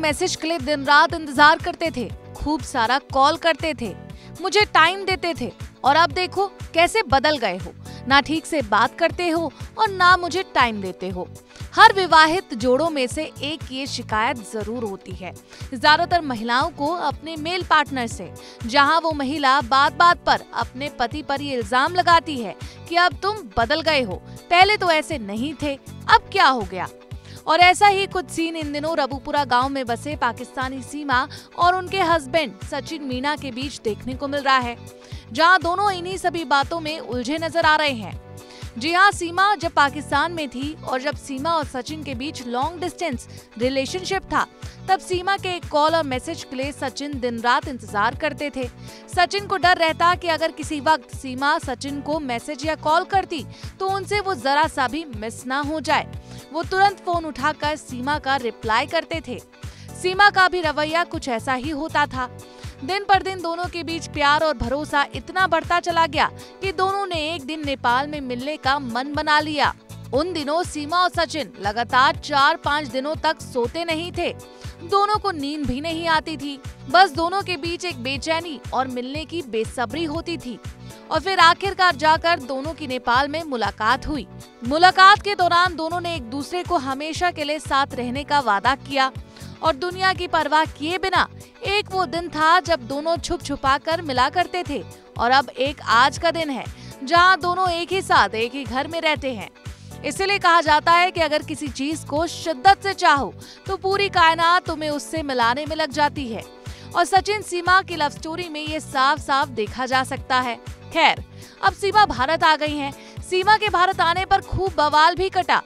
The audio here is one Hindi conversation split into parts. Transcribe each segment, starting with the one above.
मैसेज के लिए दिन रात इंतजार करते थे, खूब सारा कॉल करते थे, मुझे टाइम देते थे, और अब देखो कैसे बदल गए हो, ना ठीक से बात करते हो और ना मुझे टाइम देते हो। हर विवाहित जोड़ों में से एक ये शिकायत जरूर होती है, ज्यादातर महिलाओं को अपने मेल पार्टनर से, जहां वो महिला बात बात पर अपने पति पर ये इल्जाम लगाती है कि अब तुम बदल गए हो, पहले तो ऐसे नहीं थे, अब क्या हो गया। और ऐसा ही कुछ सीन इन दिनों रबुपुरा गांव में बसे पाकिस्तानी सीमा और उनके हस्बैंड सचिन मीणा के बीच देखने को मिल रहा है, जहां दोनों इन्हीं सभी बातों में उलझे नजर आ रहे हैं। जी हाँ, सीमा जब पाकिस्तान में थी और जब सीमा और सचिन के बीच लॉन्ग डिस्टेंस रिलेशनशिप था, तब सीमा के एक कॉल और मैसेज के लिए सचिन दिन रात इंतजार करते थे। सचिन को डर रहता कि अगर किसी वक्त सीमा सचिन को मैसेज या कॉल करती तो उनसे वो जरा सा भी मिस ना हो जाए। वो तुरंत फोन उठाकर सीमा का रिप्लाई करते थे। सीमा का भी रवैया कुछ ऐसा ही होता था। दिन पर दिन दोनों के बीच प्यार और भरोसा इतना बढ़ता चला गया कि दोनों ने एक दिन नेपाल में मिलने का मन बना लिया। उन दिनों सीमा और सचिन लगातार 4-5 दिनों तक सोते नहीं थे, दोनों को नींद भी नहीं आती थी। बस दोनों के बीच एक बेचैनी और मिलने की बेसब्री होती थी। और फिर आखिरकार जाकर दोनों की नेपाल में मुलाकात हुई। मुलाकात के दौरान दोनों ने एक दूसरे को हमेशा के लिए साथ रहने का वादा किया और दुनिया की परवाह किए बिना एक वो दिन था जब दोनों छुप छुपा कर मिला करते थे, और अब एक आज का दिन है जहां दोनों एक ही साथ एक ही घर में रहते हैं। इसलिए कहा जाता है कि अगर किसी चीज को शिद्दत से चाहो तो पूरी कायनात तुम्हें उससे मिलाने में लग जाती है, और सचिन सीमा की लव स्टोरी में ये साफ साफ देखा जा सकता है। खैर, अब सीमा भारत आ गई हैं। सीमा के भारत आने पर खूब बवाल भी कटा।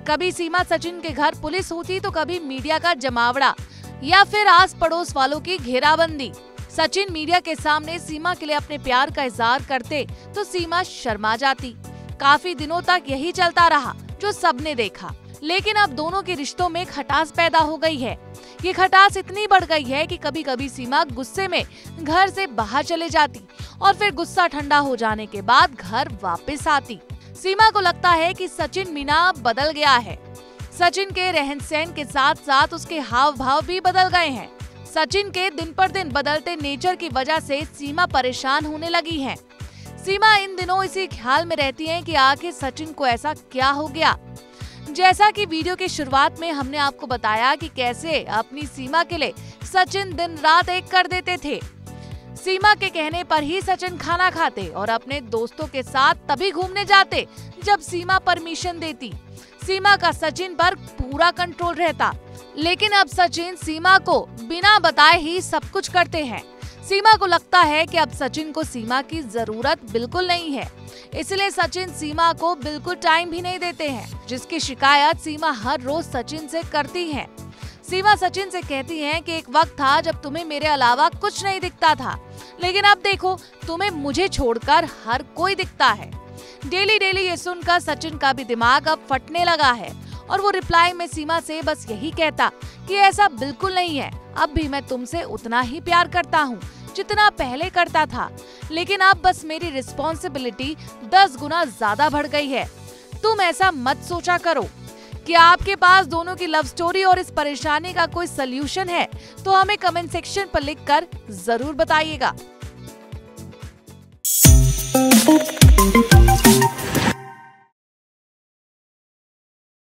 कभी सीमा सचिन के घर पुलिस होती तो कभी मीडिया का जमावड़ा या फिर आस पड़ोस वालों की घेराबंदी। सचिन मीडिया के सामने सीमा के लिए अपने प्यार का इजहार करते तो सीमा शर्मा जाती। काफी दिनों तक यही चलता रहा जो सबने देखा, लेकिन अब दोनों के रिश्तों में खटास पैदा हो गई है। ये खटास इतनी बढ़ गई है कि कभी कभी सीमा गुस्से में घर से बाहर चले जाती और फिर गुस्सा ठंडा हो जाने के बाद घर वापस आती। सीमा को लगता है कि सचिन मीणा बदल गया है। सचिन के रहन सहन के साथ साथ उसके हाव भाव भी बदल गए हैं। सचिन के दिन पर दिन बदलते नेचर की वजह से सीमा परेशान होने लगी है। सीमा इन दिनों इसी ख्याल में रहती है कि आखिर सचिन को ऐसा क्या हो गया। जैसा कि वीडियो की शुरुआत में हमने आपको बताया कि कैसे अपनी सीमा के लिए सचिन दिन रात एक कर देते थे। सीमा के कहने पर ही सचिन खाना खाते और अपने दोस्तों के साथ तभी घूमने जाते जब सीमा परमिशन देती। सीमा का सचिन पर पूरा कंट्रोल रहता, लेकिन अब सचिन सीमा को बिना बताए ही सब कुछ करते हैं। सीमा को लगता है कि अब सचिन को सीमा की जरूरत बिल्कुल नहीं है, इसलिए सचिन सीमा को बिल्कुल टाइम भी नहीं देते हैं, जिसकी शिकायत सीमा हर रोज सचिन से करती है। सीमा सचिन से कहती है कि एक वक्त था जब तुम्हें मेरे अलावा कुछ नहीं दिखता था, लेकिन अब देखो तुम्हें मुझे छोड़कर हर कोई दिखता है। डेली डेली ये सुनकर सचिन का भी दिमाग अब फटने लगा है और वो रिप्लाई में सीमा से बस यही कहता कि ऐसा बिल्कुल नहीं है, अब भी मैं तुमसे उतना ही प्यार करता हूँ जितना पहले करता था, लेकिन अब बस मेरी रिस्पॉन्सिबिलिटी 10 गुना ज्यादा बढ़ गई है। तुम ऐसा मत सोचा करो। क्या आपके पास दोनों की लव स्टोरी और इस परेशानी का कोई सलूशन है तो हमें कमेंट सेक्शन पर लिखकर जरूर बताइएगा।